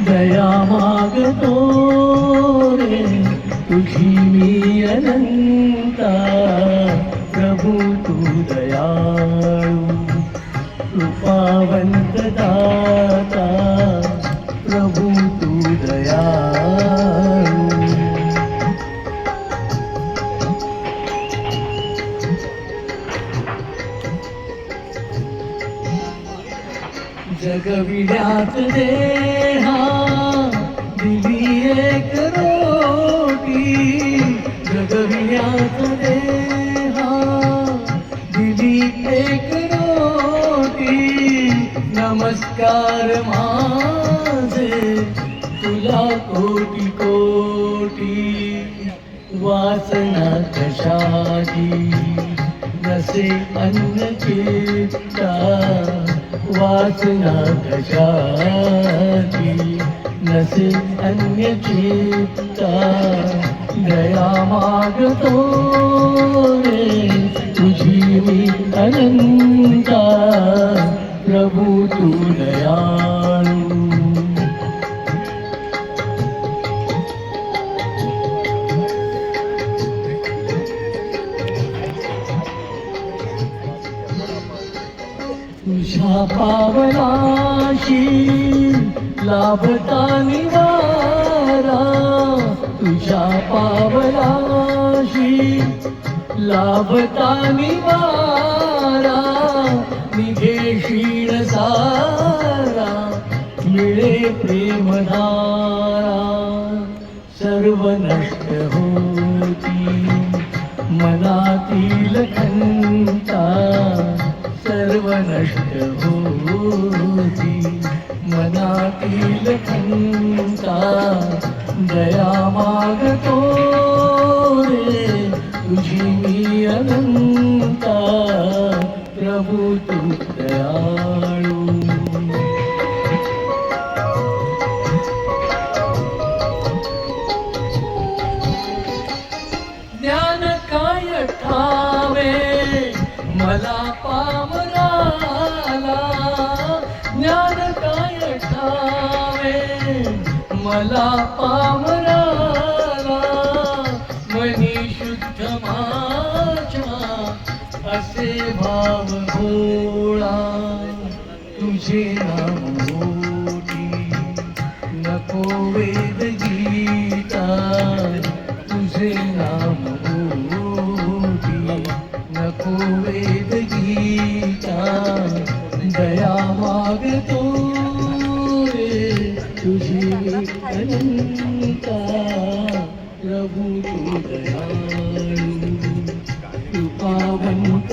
दया मागतो रे तुझी मी अनंता, प्रभू तू दयाळू कृपावंत दाता, प्रभू तू दयाळू. जगविण्यात देहा दिली एक रोटी, जगविण्यात देहा दिली एक रोटी. नमस्कार माझे तुला कोटी कोटी. वासना कशाची नसे अन्न चित्ता, वासना कशाची नसे अन्य चित्ता. दया मागतो रे तुझी मी अनंता, प्रभू तू दयाळू. तुझ्या पावलाशी लाभता निवारा, तुझ्या पावलाशी लाभता निवारा. निघेशील सारा मिळे प्रेमधारा. सर्व नष्ट होती मनातील खंता, सर्व नष्ट होती मनातील खंता. दया मागतो रे तुझी मी अनंता, प्रभू तू दयाळू. ज्ञान काय ठावे मला पामराला, ज्ञान काय ठावे मला पामराला. मनी शुद्ध माझ्या असे भाव भोळा, तुझे नाम मोठी नको वेद गीता, तुझे नाम मोठी नको वेद गीता. दया मागतो रे तुझी अनंता, प्रभू तू दयाळू कृपावंत.